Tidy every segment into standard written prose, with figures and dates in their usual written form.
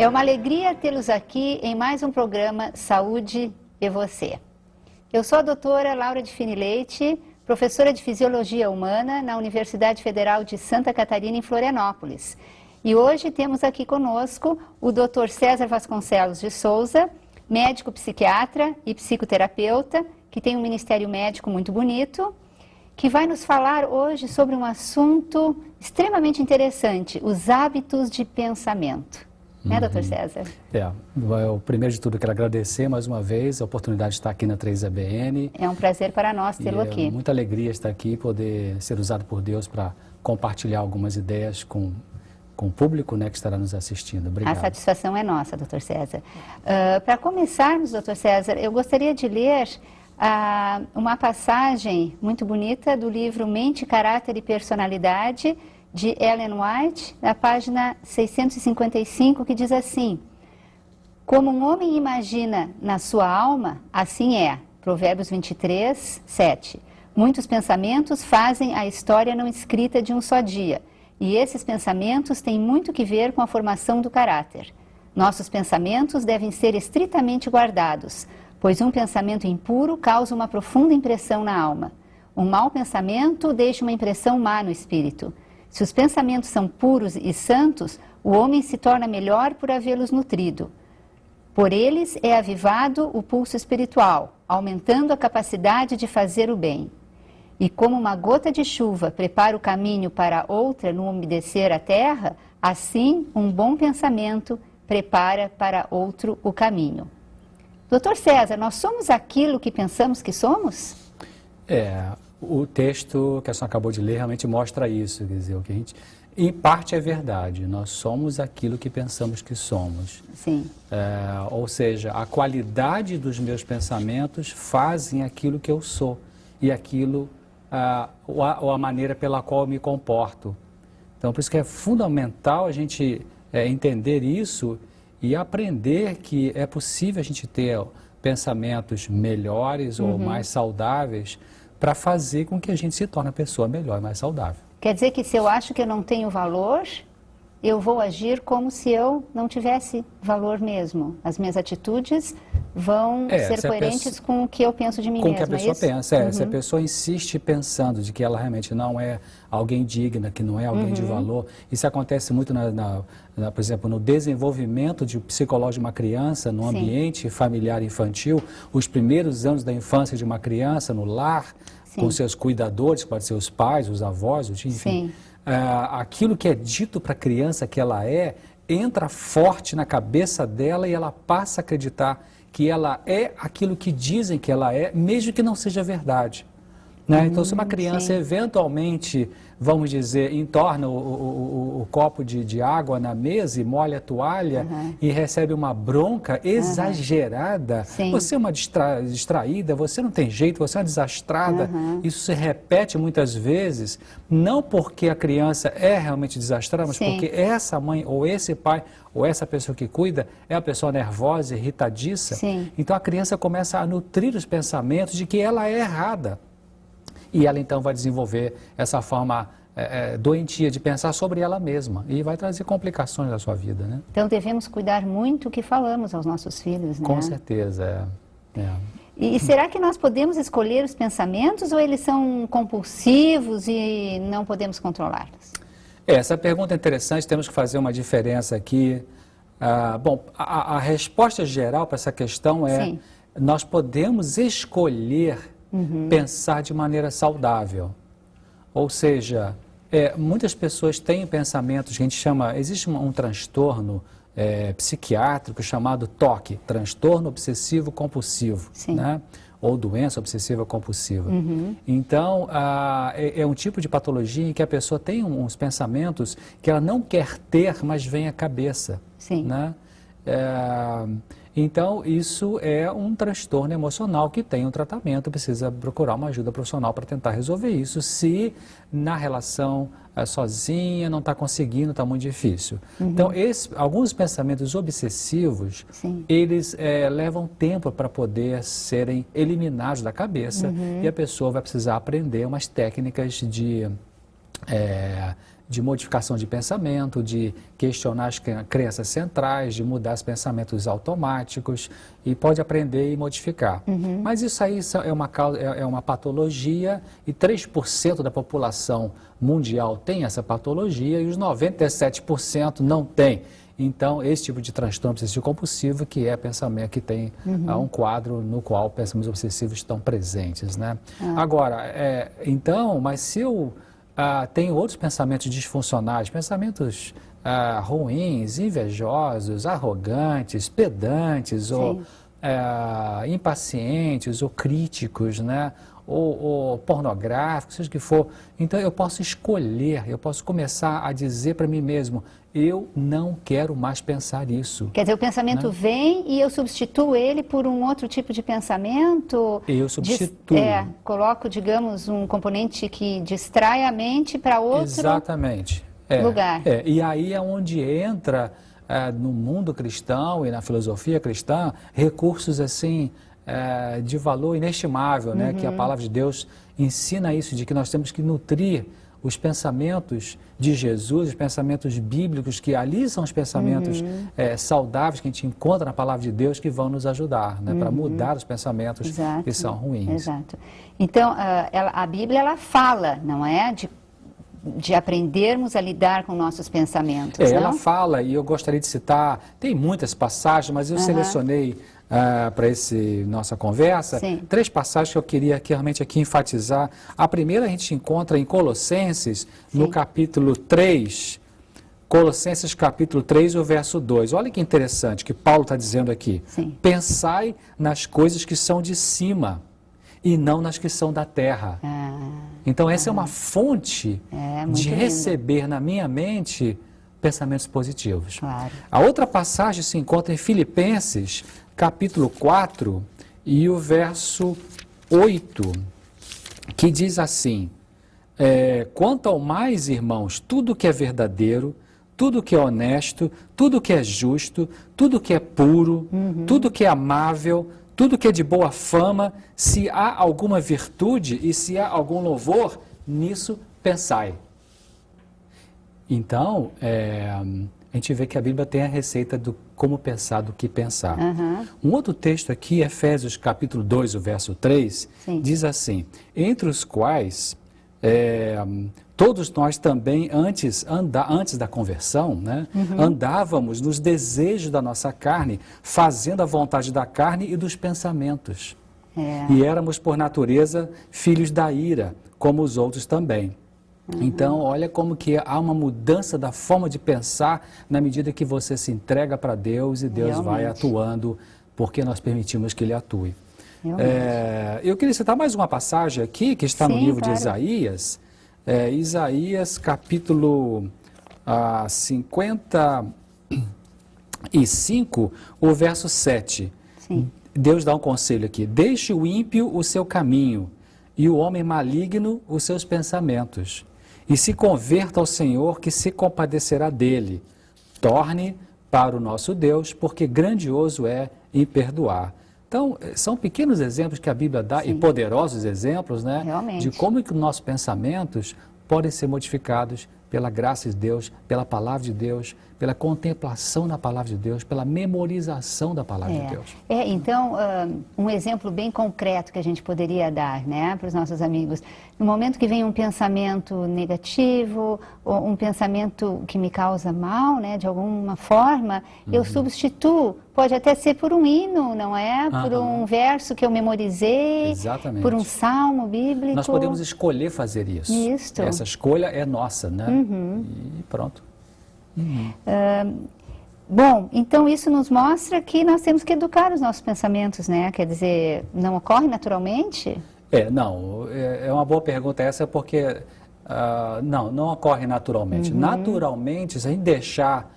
É uma alegria tê-los aqui em mais um programa Saúde e Você. Eu sou a doutora Laura de Fini Leite, professora de Fisiologia Humana na Universidade Federal de Santa Catarina, em Florianópolis. E hoje temos aqui conosco o Dr. César Vasconcelos de Souza, médico psiquiatra e psicoterapeuta, que tem um ministério médico muito bonito, que vai nos falar hoje sobre um assunto extremamente interessante, os hábitos de pensamento. Né, doutor César? Eu, primeiro de tudo, quero agradecer mais uma vez a oportunidade de estar aqui na 3ABN. É um prazer para nós tê-lo aqui. Muita alegria estar aqui e poder ser usado por Deus para compartilhar algumas ideias com o público, né, que estará nos assistindo. Obrigado. A satisfação é nossa, doutor César. Para começarmos, doutor César, eu gostaria de ler uma passagem muito bonita do livro Mente, Caráter e Personalidade, de Ellen White, na página 655, que diz assim: como um homem imagina na sua alma, assim é. Provérbios 23, 7. Muitos pensamentos fazem a história não escrita de um só dia, e esses pensamentos têm muito que ver com a formação do caráter. Nossos pensamentos devem ser estritamente guardados, pois um pensamento impuro causa uma profunda impressão na alma. Um mau pensamento deixa uma impressão má no espírito. Se os pensamentos são puros e santos, o homem se torna melhor por havê-los nutrido. Por eles é avivado o pulso espiritual, aumentando a capacidade de fazer o bem. E como uma gota de chuva prepara o caminho para outra no umedecer a terra, assim um bom pensamento prepara para outro o caminho. Doutor César, nós somos aquilo que pensamos que somos? O texto que a senhora acabou de ler realmente mostra isso, quer dizer, o que a gente, em parte é verdade, nós somos aquilo que pensamos que somos. Sim. Ou seja, a qualidade dos meus pensamentos fazem aquilo que eu sou e aquilo, ou a maneira pela qual eu me comporto. Então, por isso que é fundamental a gente entender isso e aprender que é possível a gente ter pensamentos melhores ou mais saudáveis, para fazer com que a gente se torne uma pessoa melhor e mais saudável. Quer dizer que se eu acho que eu não tenho valor, eu vou agir como se eu não tivesse valor mesmo. As minhas atitudes vão ser coerentes com o que eu penso de mim mesma. Com o que a pessoa pensa. Se a pessoa insiste pensando de que ela realmente não é alguém digna, que não é alguém de valor, isso acontece muito, por exemplo, no desenvolvimento psicológico de uma criança, no ambiente familiar infantil, os primeiros anos da infância de uma criança, no lar, com seus cuidadores, que podem ser os pais, os avós, enfim. Aquilo que é dito para a criança que ela entra forte na cabeça dela e ela passa a acreditar que ela é aquilo que dizem que ela é, mesmo que não seja verdade. Né? Então, se uma criança eventualmente, vamos dizer, entorna o copo de água na mesa e molha a toalha e recebe uma bronca exagerada, você é uma distraída, você não tem jeito, você é uma desastrada, isso se repete muitas vezes, não porque a criança é realmente desastrada, mas porque essa mãe ou esse pai ou essa pessoa que cuida é uma pessoa nervosa, irritadiça. Então a criança começa a nutrir os pensamentos de que ela é errada. E ela então vai desenvolver essa forma doentia de pensar sobre ela mesma e vai trazer complicações na sua vida, né? Então devemos cuidar muito o que falamos aos nossos filhos, né? Com certeza, E será que nós podemos escolher os pensamentos ou eles são compulsivos e não podemos controlá-los? Essa pergunta é interessante, temos que fazer uma diferença aqui. Bom, a resposta geral para essa questão é: nós podemos escolher pensar de maneira saudável. Ou seja, muitas pessoas têm pensamentos que a gente chama, existe um transtorno psiquiátrico chamado TOC, transtorno obsessivo compulsivo, né? Ou doença obsessiva compulsiva. Então, é um tipo de patologia em que a pessoa tem uns pensamentos que ela não quer ter, mas vem à cabeça. Né? Então, isso é um transtorno emocional que tem um tratamento, precisa procurar uma ajuda profissional para tentar resolver isso, se na relação sozinha não está conseguindo, está muito difícil. Então, alguns pensamentos obsessivos, eles levam tempo para poder serem eliminados da cabeça e a pessoa vai precisar aprender umas técnicas de de modificação de pensamento, de questionar as crenças centrais, de mudar os pensamentos automáticos, e pode aprender e modificar. Mas isso aí é uma patologia, e 3% da população mundial tem essa patologia e os 97% não tem. Então, esse tipo de transtorno obsessivo compulsivo que é pensamento, que tem um quadro no qual pensamentos obsessivos estão presentes, né? Agora, mas se eu tenho outros pensamentos disfuncionais, pensamentos ruins, invejosos, arrogantes, pedantes, ou impacientes, ou críticos, né? Ou pornográficos, seja o que for. Então eu posso escolher, eu posso começar a dizer para mim mesmo, eu não quero mais pensar isso. Quer dizer, o pensamento vem e eu substituo ele por um outro tipo de pensamento? Eu substituo. Coloco, digamos, um componente que distrai a mente para outro Exatamente. lugar. E aí é onde entra, no mundo cristão e na filosofia cristã, recursos assim, de valor inestimável, né? Que a palavra de Deus ensina isso, de que nós temos que nutrir os pensamentos de Jesus, os pensamentos bíblicos, que ali são os pensamentos saudáveis que a gente encontra na palavra de Deus, que vão nos ajudar, né? Para mudar os pensamentos que são ruins. Exato. Então, a Bíblia, ela fala, não é? De aprendermos a lidar com nossos pensamentos, não? Ela fala, e eu gostaria de citar, tem muitas passagens, mas eu selecionei para nossa conversa, 3 passagens que eu queria realmente aqui enfatizar. A primeira a gente encontra em Colossenses, no capítulo 3, Colossenses capítulo 3, o verso 2. Olha que interessante que Paulo está dizendo aqui. Pensai nas coisas que são de cima e não nas que são da terra. Então essa é uma fonte de receber na minha mente pensamentos positivos. Claro. A outra passagem se encontra em Filipenses, capítulo 4, e o verso 8, que diz assim, quanto ao mais, irmãos, tudo que é verdadeiro, tudo que é honesto, tudo que é justo, tudo que é puro, tudo que é amável, tudo que é de boa fama, se há alguma virtude e se há algum louvor, nisso pensai. Então, a gente vê que a Bíblia tem a receita do como pensar, do que pensar. Um outro texto aqui, Efésios capítulo 2, o verso 3, diz assim, entre os quais todos nós também, antes da conversão, né, andávamos nos desejos da nossa carne, fazendo a vontade da carne e dos pensamentos. E éramos, por natureza, filhos da ira, como os outros também. Então, olha como que há uma mudança da forma de pensar na medida que você se entrega para Deus e Deus vai atuando, porque nós permitimos que Ele atue. Eu queria citar mais uma passagem aqui, que está no livro de Isaías, Isaías capítulo 55, o verso 7. Deus dá um conselho aqui, deixe o ímpio o seu caminho e o homem maligno os seus pensamentos. E se converta ao Senhor, que se compadecerá dele. Torne para o nosso Deus, porque grandioso é em perdoar. Então, são pequenos exemplos que a Bíblia dá, e poderosos exemplos, né? De como que os nossos pensamentos podem ser modificados pela graça de Deus, pela palavra de Deus, pela contemplação na palavra de Deus, pela memorização da palavra de Deus. Então, um exemplo bem concreto que a gente poderia dar, né, para os nossos amigos. No momento que vem um pensamento negativo, ou um pensamento que me causa mal, né, de alguma forma, eu substituo, pode até ser por um hino, não é? Por um verso que eu memorizei, por um salmo bíblico. Nós podemos escolher fazer isso. Essa escolha é nossa, né? E pronto. Bom, então isso nos mostra que nós temos que educar os nossos pensamentos, né? Quer dizer, não ocorre naturalmente? Não, é uma boa pergunta essa, porque não ocorre naturalmente. Naturalmente, se a gente deixar,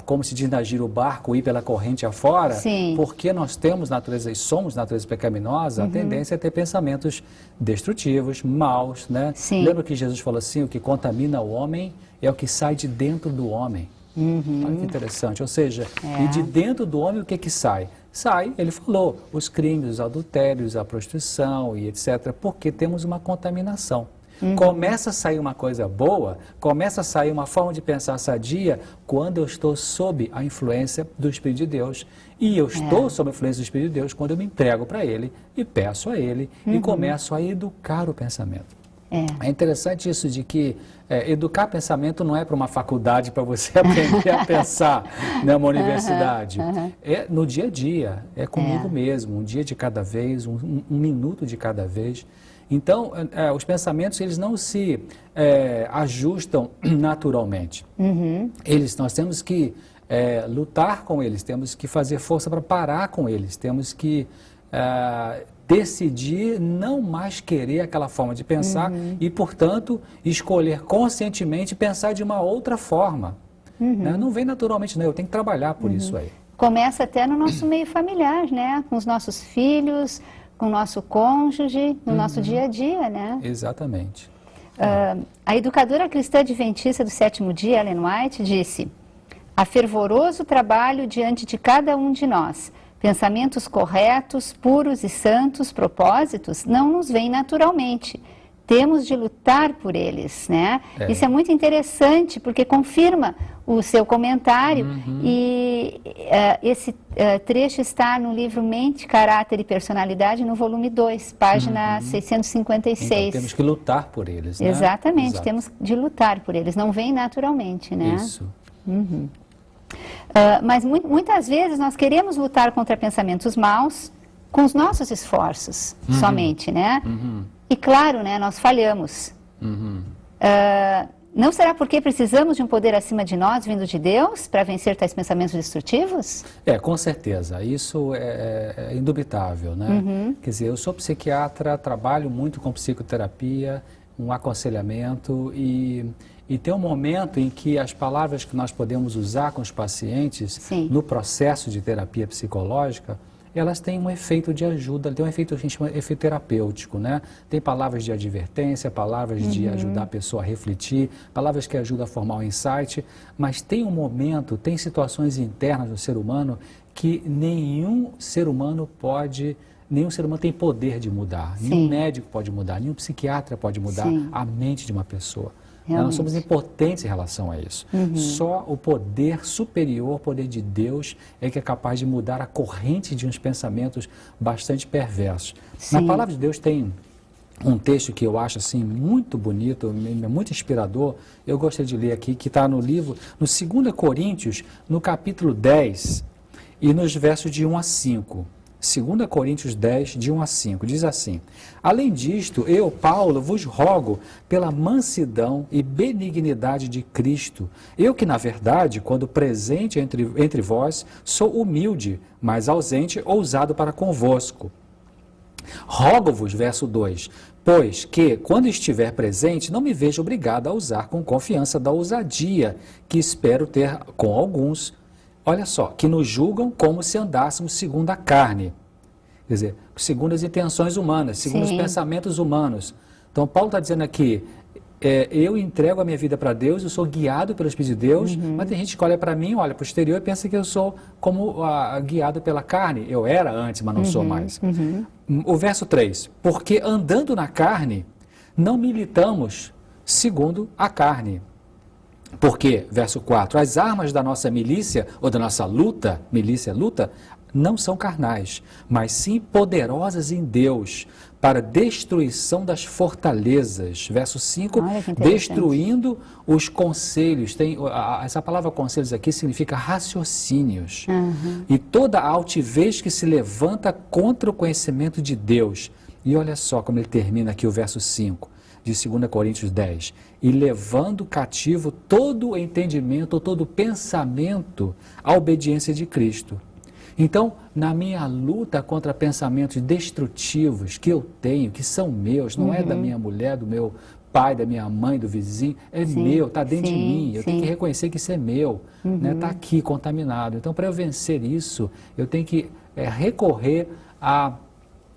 como se diz na gíria, o barco ir pela corrente afora, porque nós temos natureza e somos natureza pecaminosa, a tendência é ter pensamentos destrutivos, maus, né? Lembra que Jesus falou assim, o que contamina o homem é o que sai de dentro do homem. Olha que interessante, ou seja, e de dentro do homem o que sai? Sai, ele falou, os crimes, os adultérios, a prostituição e etc., porque temos uma contaminação. Começa a sair uma coisa boa, começa a sair uma forma de pensar sadia quando eu estou sob a influência do Espírito de Deus. E eu estou sob a influência do Espírito de Deus quando eu me entrego para Ele e peço a Ele e começo a educar o pensamento. É interessante isso de que educar pensamento não é para uma faculdade para você aprender a pensar, numa universidade. É no dia a dia, é comigo mesmo, um dia de cada vez, um minuto de cada vez. Então, os pensamentos, eles não se ajustam naturalmente. Nós temos que lutar com eles, temos que fazer força para parar com eles, temos que decidir não mais querer aquela forma de pensar e, portanto, escolher conscientemente pensar de uma outra forma. Né? Não vem naturalmente, não. Eu tenho que trabalhar por isso aí. Começa até no nosso meio familiar, né? Com os nossos filhos, com o nosso cônjuge, no nosso dia a dia, né? Exatamente. A educadora cristã adventista do sétimo dia, Ellen White, disse: há fervoroso trabalho diante de cada um de nós. Pensamentos corretos, puros e santos propósitos não nos vêm naturalmente. Temos de lutar por eles, né? Isso é muito interessante, porque confirma o seu comentário. E esse trecho está no livro Mente, Caráter e Personalidade, no volume 2, página 656. Então, temos que lutar por eles, né? Exatamente, Exato. temos de lutar por eles. Não vem naturalmente, né? Isso. Mas muitas vezes nós queremos lutar contra pensamentos maus com os nossos esforços somente, né? E claro, né, nós falhamos. Não será porque precisamos de um poder acima de nós, vindo de Deus, para vencer tais pensamentos destrutivos? Com certeza. Isso é indubitável, né? Quer dizer, eu sou psiquiatra, trabalho muito com psicoterapia, um aconselhamento e tem um momento em que as palavras que nós podemos usar com os pacientes no processo de terapia psicológica, elas têm um efeito de ajuda, tem um efeito que a gente chama de efeito terapêutico, né? Tem palavras de advertência, palavras de ajudar a pessoa a refletir, palavras que ajudam a formar um insight, mas tem um momento, tem situações internas do ser humano que nenhum ser humano tem poder de mudar, nenhum médico pode mudar, nenhum psiquiatra pode mudar a mente de uma pessoa. Nós somos impotentes em relação a isso. Só o poder superior, o poder de Deus, é que é capaz de mudar a corrente de uns pensamentos bastante perversos. Na Palavra de Deus tem um texto que eu acho assim muito bonito, muito inspirador. Eu gostaria de ler aqui, que está no livro, no 2 Coríntios, no capítulo 10, e nos versos de 1 a 5. 2 Coríntios 10, de 1 a 5, diz assim: além disto, eu, Paulo, vos rogo pela mansidão e benignidade de Cristo, eu que, na verdade, quando presente entre vós, sou humilde, mas ausente, ousado para convosco. Rogo-vos, verso 2, pois que, quando estiver presente, não me vejo obrigado a usar com confiança da ousadia que espero ter com alguns, olha só, que nos julgam como se andássemos segundo a carne. Quer dizer, segundo as intenções humanas, segundo os pensamentos humanos. Então, Paulo está dizendo aqui, eu entrego a minha vida para Deus, eu sou guiado pelo Espírito de Deus, mas tem gente que olha para mim, olha para o exterior e pensa que eu sou como guiado pela carne. Eu era antes, mas não sou mais. O verso 3, porque andando na carne, não militamos segundo a carne. Porque, verso 4, as armas da nossa milícia, ou da nossa luta, milícia, luta, não são carnais, mas sim poderosas em Deus, para destruição das fortalezas. Verso 5, destruindo os conselhos. Essa palavra conselhos aqui significa raciocínios. E toda a altivez que se levanta contra o conhecimento de Deus. E olha só como ele termina aqui o verso 5. De 2 Coríntios 10, e levando cativo todo o entendimento, todo o pensamento à obediência de Cristo. Então, na minha luta contra pensamentos destrutivos que eu tenho, que são meus, não é da minha mulher, do meu pai, da minha mãe, do vizinho, é meu, está dentro de mim, eu tenho que reconhecer que isso é meu, está aqui contaminado. Então, para eu vencer isso, eu tenho que recorrer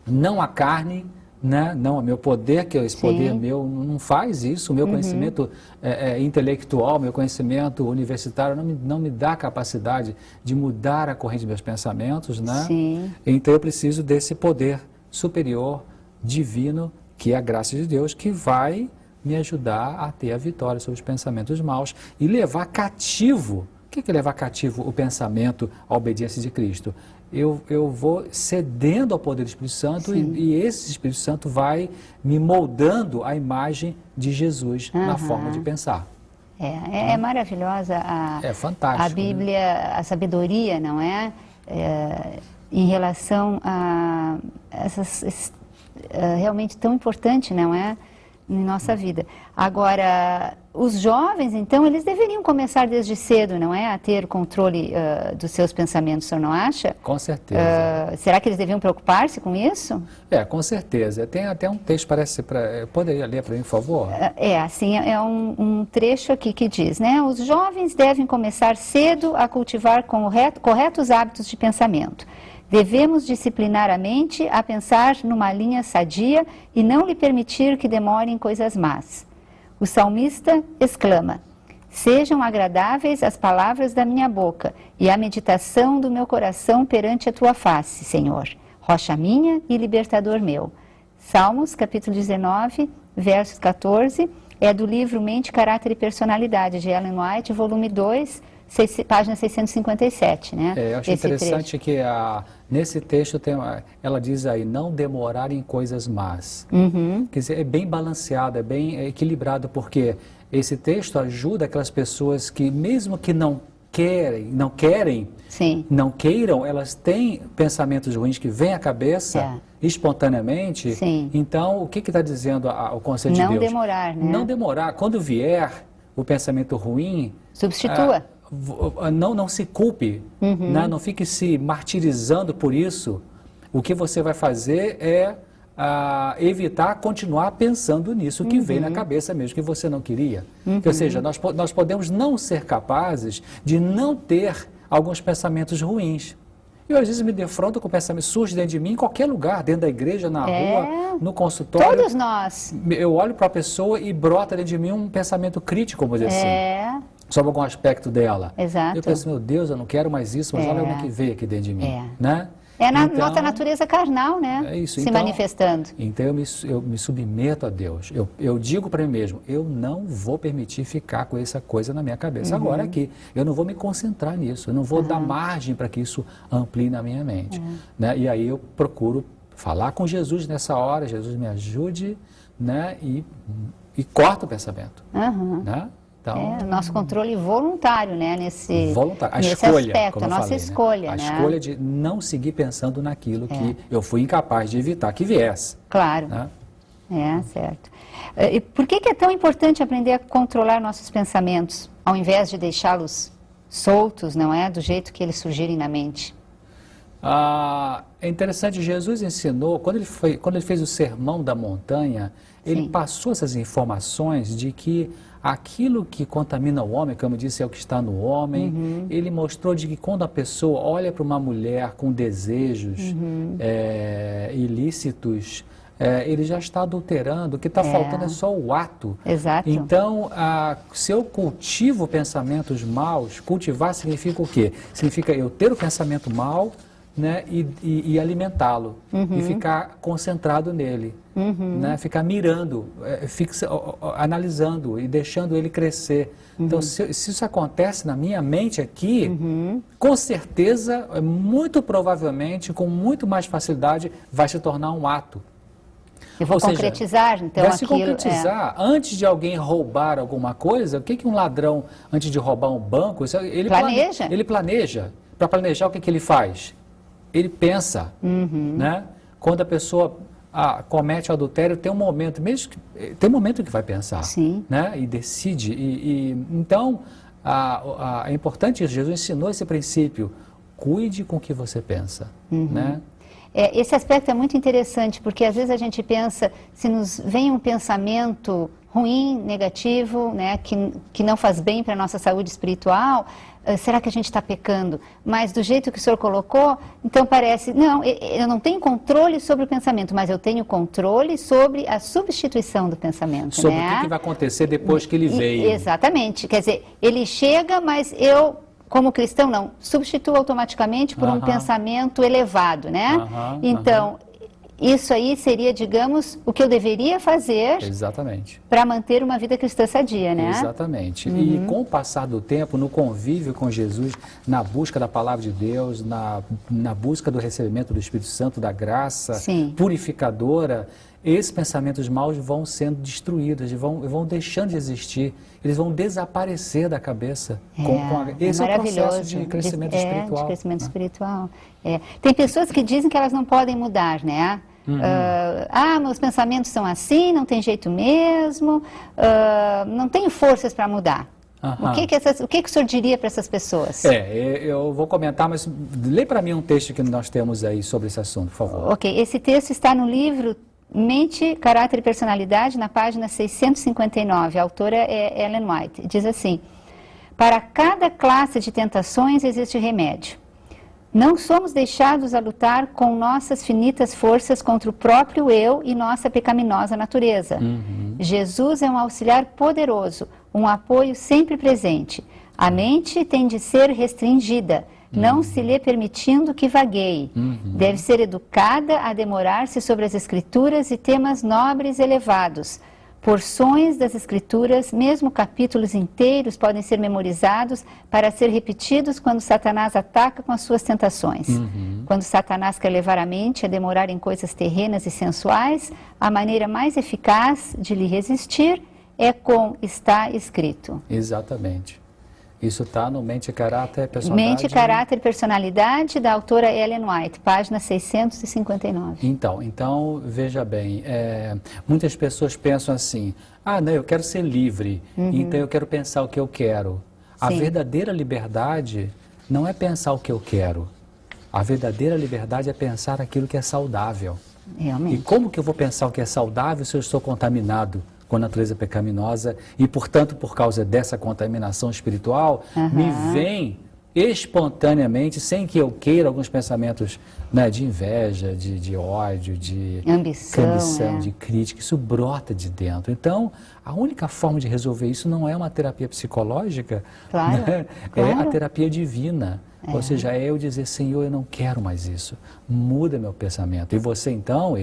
não à carne, né? Não, o meu poder, que esse poder meu não faz isso, o meu conhecimento intelectual, meu conhecimento universitário não me dá capacidade de mudar a corrente dos meus pensamentos, né? Então eu preciso desse poder superior, divino, que é a graça de Deus, que vai me ajudar a ter a vitória sobre os pensamentos maus e levar cativo. O que é levar cativo o pensamento, a obediência de Cristo? Eu vou cedendo ao poder do Espírito Santo e esse Espírito Santo vai me moldando a imagem de Jesus na forma de pensar. É maravilhosa fantástico, a Bíblia, né? A sabedoria, não é? Em relação a essas realmente tão importante, não é? Em nossa vida. Agora, os jovens, então, eles deveriam começar desde cedo, não é? A ter controle dos seus pensamentos, o senhor não acha? Com certeza. Será que eles deviam preocupar-se com isso? Com certeza. Tem até um texto, parece, poderia ler para mim, por favor? Assim, um trecho aqui que diz, né? Os jovens devem começar cedo a cultivar corretos hábitos de pensamento. Devemos disciplinar a mente a pensar numa linha sadia e não lhe permitir que demore em coisas más. O salmista exclama: sejam agradáveis as palavras da minha boca e a meditação do meu coração perante a tua face, Senhor, rocha minha e libertador meu. Salmos, capítulo 19, versos 14, é do livro Mente, Caráter e Personalidade, de Ellen White, volume 2, página 657, né? Eu acho interessante que nesse texto ela diz aí, não demorar em coisas más. Quer dizer, é bem balanceado, é bem equilibrado, porque esse texto ajuda aquelas pessoas que, mesmo que não queiram, elas têm pensamentos ruins que vêm à cabeça espontaneamente. Então, o que está dizendo o conselho de Deus? Não demorar, né? Não demorar. Quando vier o pensamento ruim, substitua. Não se culpe, né? Não fique se martirizando por isso. O que você vai fazer é evitar continuar pensando nisso que veio na cabeça mesmo, que você não queria. Ou seja, nós podemos não ser capazes de não ter alguns pensamentos ruins. Eu às vezes me defronto com pensamentos, surge dentro de mim, em qualquer lugar, dentro da igreja, na rua, no consultório. Todos nós. Eu olho para a pessoa e brota dentro de mim um pensamento crítico, vamos dizer assim, sobre algum aspecto dela. Exato. Eu penso, meu Deus, eu não quero mais isso, mas olha o que veio aqui dentro de mim, né? Nossa natureza carnal, né? Se manifestando. Então eu me submeto a Deus. Eu digo para mim mesmo, eu não vou permitir ficar com essa coisa na minha cabeça agora aqui. Eu não vou me concentrar nisso, eu não vou dar margem para que isso amplie na minha mente. Né? E aí eu procuro falar com Jesus nessa hora, Jesus me ajude, né? E corta o pensamento. Né? Então, nosso controle voluntário, né? Nesse escolha, aspecto, a nossa escolha, né? A escolha de não seguir pensando naquilo que eu fui incapaz de evitar que viesse. Claro. Né? Certo. E por que é tão importante aprender a controlar nossos pensamentos, ao invés de deixá-los soltos, não é? Do jeito que eles surgirem na mente? É interessante, Jesus ensinou, quando ele fez o Sermão da Montanha, ele passou essas informações de que aquilo que contamina o homem, como eu disse, é o que está no homem. Ele mostrou de que quando a pessoa olha para uma mulher com desejos ilícitos, ele já está adulterando. O que está faltando é só o ato. Exato. Então, se eu cultivo pensamentos maus, cultivar significa o quê? Significa eu ter o pensamento mau, né, e alimentá-lo, e ficar concentrado nele, né, ficar mirando, analisando e deixando ele crescer. Então, se isso acontece na minha mente aqui, com certeza, muito provavelmente, com muito mais facilidade, vai se tornar um ato. Eu vou concretizar, então, vai se concretizar. Antes de alguém roubar alguma coisa, o que um ladrão, antes de roubar um banco, ele planeja. Ele planeja. Para planejar, o que ele faz? Ele pensa, né? Quando a pessoa comete adultério, tem um momento, tem um momento que vai pensar, né? E decide. Então, é importante isso. Jesus ensinou esse princípio. Cuide com o que você pensa, né? Esse aspecto é muito interessante, porque às vezes a gente pensa, se nos vem um pensamento ruim, negativo, né, que não faz bem para a nossa saúde espiritual, será que a gente está pecando? Mas do jeito que o senhor colocou, então parece, não, eu não tenho controle sobre o pensamento, mas eu tenho controle sobre a substituição do pensamento. Sobre né? o que vai acontecer depois que ele veio. Exatamente, quer dizer, ele chega, mas eu, como cristão, não, substituo automaticamente por um pensamento elevado, né? Então, isso aí seria, digamos, o que eu deveria fazer para manter uma vida cristã sadia, né? Exatamente. E com o passar do tempo, no convívio com Jesus, na busca da palavra de Deus, na busca do recebimento do Espírito Santo, da graça purificadora, esses pensamentos maus vão sendo destruídos, vão deixando de existir, eles vão desaparecer da cabeça. Esse é o processo de crescimento espiritual. De crescimento espiritual. Tem pessoas que dizem que elas não podem mudar, né? Meus pensamentos são assim, não tem jeito mesmo, não tenho forças para mudar. O que o senhor diria para essas pessoas? Eu vou comentar, mas lê para mim um texto que nós temos aí sobre esse assunto, por favor. Ok, esse texto está no livro Mente, Caráter e Personalidade, na página 659. A autora é Ellen White. Diz assim: para cada classe de tentações existe remédio. Não somos deixados a lutar com nossas finitas forças contra o próprio eu e nossa pecaminosa natureza. Jesus é um auxiliar poderoso, um apoio sempre presente. A mente tem de ser restringida, não se lhe permitindo que vagueie. Deve ser educada a demorar-se sobre as Escrituras e temas nobres e elevados. Porções das Escrituras, mesmo capítulos inteiros, podem ser memorizados para ser repetidos quando Satanás ataca com as suas tentações. Quando Satanás quer levar a mente a demorar em coisas terrenas e sensuais, a maneira mais eficaz de lhe resistir é com está escrito. Exatamente. Isso está no Mente, Caráter e Personalidade. Mente, Caráter e Personalidade, da autora Ellen White, página 659. Então veja bem, muitas pessoas pensam assim, não, eu quero ser livre, então eu quero pensar o que eu quero. A verdadeira liberdade não é pensar o que eu quero. A verdadeira liberdade é pensar aquilo que é saudável. Realmente. E como que eu vou pensar o que é saudável se eu estou contaminado com a natureza pecaminosa e, portanto, por causa dessa contaminação espiritual, me vem espontaneamente, sem que eu queira, alguns pensamentos, né, de inveja, de ódio, de ambição, de crítica. Isso brota de dentro. Então, a única forma de resolver isso não é uma terapia psicológica, né? É a terapia divina. Ou seja, é eu dizer, Senhor, eu não quero mais isso. Muda meu pensamento. E você, então,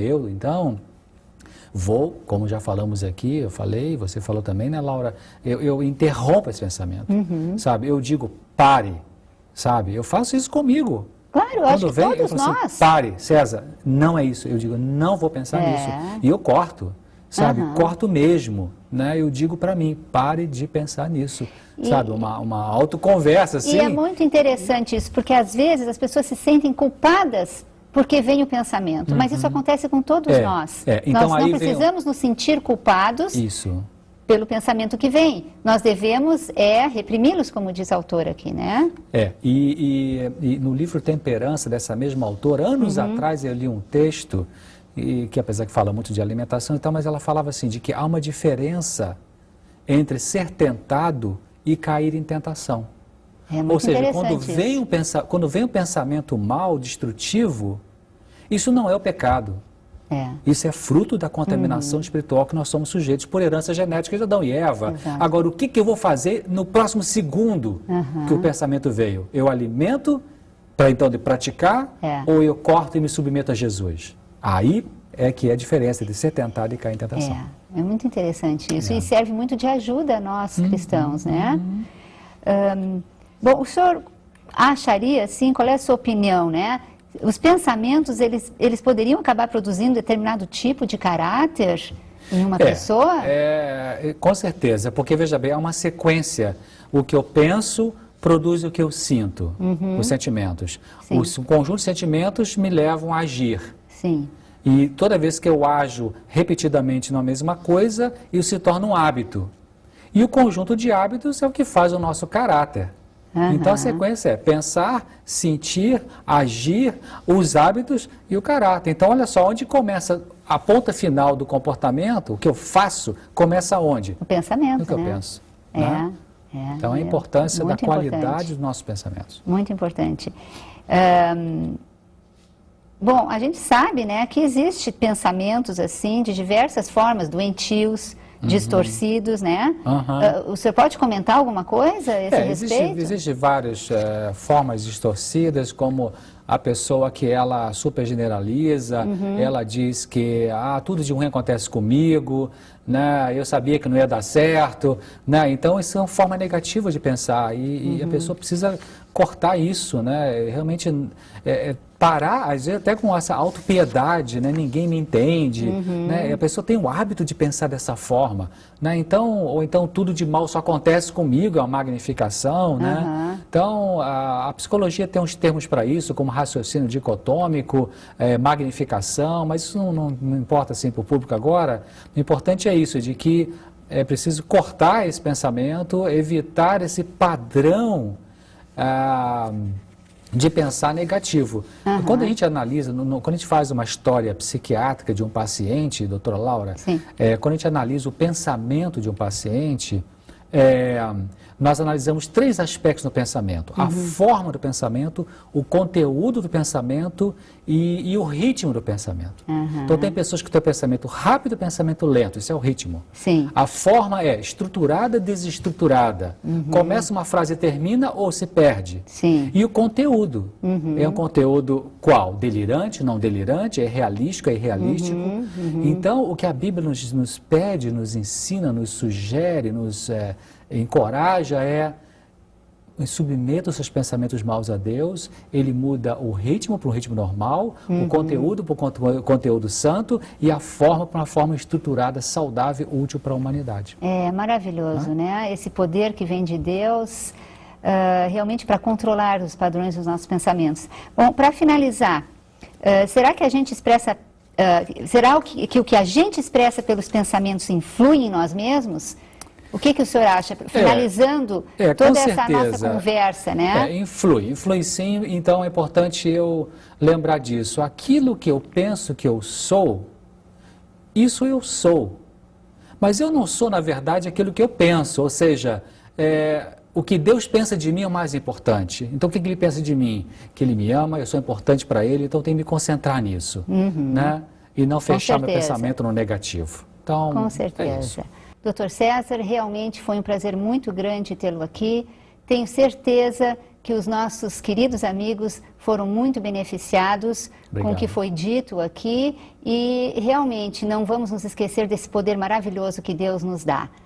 vou, como já falamos aqui, eu falei, você falou também, né, Laura? Eu interrompo esse pensamento, sabe? Eu digo, pare, sabe? Eu faço isso comigo. Claro, acho que todos nós. Assim, pare, César, não é isso. Eu digo, não vou pensar nisso. E eu corto, sabe? Corto mesmo, né? Eu digo para mim, pare de pensar nisso, sabe? Uma autoconversa, assim. E é muito interessante isso, porque às vezes as pessoas se sentem culpadas porque vem o pensamento, mas isso acontece com todos nós. Então, nós não precisamos nos sentir culpados pelo pensamento que vem. Nós devemos reprimi-los, como diz a autora aqui, né? E no livro Temperança, dessa mesma autora, anos atrás eu li um texto, que apesar que fala muito de alimentação e tal, mas ela falava assim, de que há uma diferença entre ser tentado e cair em tentação. Ou seja, quando vem um pensamento mal, destrutivo, isso não é o pecado. Isso é fruto da contaminação espiritual que nós somos sujeitos por herança genética de Adão e Eva. Agora, o que eu vou fazer no próximo segundo que o pensamento veio? Eu alimento para então de praticar ou eu corto e me submeto a Jesus? Aí é que é a diferença de ser tentado e cair em tentação. É muito interessante isso e serve muito de ajuda a nós cristãos, né? Bom, o senhor acharia, assim, qual é a sua opinião, né? Os pensamentos, eles poderiam acabar produzindo determinado tipo de caráter em uma pessoa? Com certeza, porque, veja bem, é uma sequência. O que eu penso produz o que eu sinto, os sentimentos. O conjunto de sentimentos me levam a agir. E toda vez que eu ajo repetidamente na mesma coisa, isso se torna um hábito. E o conjunto de hábitos é o que faz o nosso caráter. Então a sequência é pensar, sentir, agir, os hábitos e o caráter. Então olha só, onde começa a ponta final do comportamento, o que eu faço, começa onde? O pensamento, no que eu penso. Né? Então a importância da qualidade dos nossos pensamentos. Muito importante. Bom, a gente sabe, né, que existem pensamentos assim, de diversas formas, doentios, distorcidos, né? O senhor pode comentar alguma coisa a esse respeito? Existem várias formas distorcidas, como a pessoa que ela super generaliza, ela diz que tudo de ruim acontece comigo, né? Eu sabia que não ia dar certo, né? Então isso é uma forma negativa de pensar e a pessoa precisa cortar isso, né? Realmente parar, às vezes até com essa autopiedade, né? Ninguém me entende, né? A pessoa tem o hábito de pensar dessa forma, né? Ou então tudo de mal só acontece comigo, é uma magnificação, né? Então a psicologia tem uns termos para isso, como raciocínio dicotômico, magnificação, mas isso não importa assim para o público agora. O importante é isso, de que é preciso cortar esse pensamento, evitar esse padrão de pensar negativo. Quando a gente analisa, quando a gente faz uma história psiquiátrica de um paciente, doutora Laura, quando a gente analisa o pensamento de um paciente, nós analisamos 3 aspectos no pensamento: a forma do pensamento, o conteúdo do pensamento e o ritmo do pensamento. Então tem pessoas que têm o pensamento rápido e o pensamento lento, isso é o ritmo. A forma é estruturada, desestruturada. Começa uma frase e termina ou se perde. E o conteúdo, é um conteúdo qual? Delirante, não delirante, é realístico, é irrealístico. Então o que a Bíblia nos pede, nos ensina, nos sugere, nos encoraja submeta os seus pensamentos maus a Deus. Ele muda o ritmo para um ritmo normal, o conteúdo para um conteúdo santo e a forma para uma forma estruturada, saudável, útil para a humanidade. É maravilhoso, né? Esse poder que vem de Deus, realmente para controlar os padrões dos nossos pensamentos. Bom, para finalizar, será que a gente expressa, será que o que a gente expressa pelos pensamentos influi em nós mesmos? O que o senhor acha? Finalizando toda essa nossa conversa, né? Influi sim, então é importante eu lembrar disso. Aquilo que eu penso que eu sou, isso eu sou. Mas eu não sou, na verdade, aquilo que eu penso, ou seja, o que Deus pensa de mim é o mais importante. Então o que Ele pensa de mim? Que Ele me ama, eu sou importante para Ele, então eu tenho que me concentrar nisso, né? E não fechar meu pensamento no negativo. Então, com certeza. Dr. César, realmente foi um prazer muito grande tê-lo aqui. Tenho certeza que os nossos queridos amigos foram muito beneficiados com o que foi dito aqui e realmente não vamos nos esquecer desse poder maravilhoso que Deus nos dá.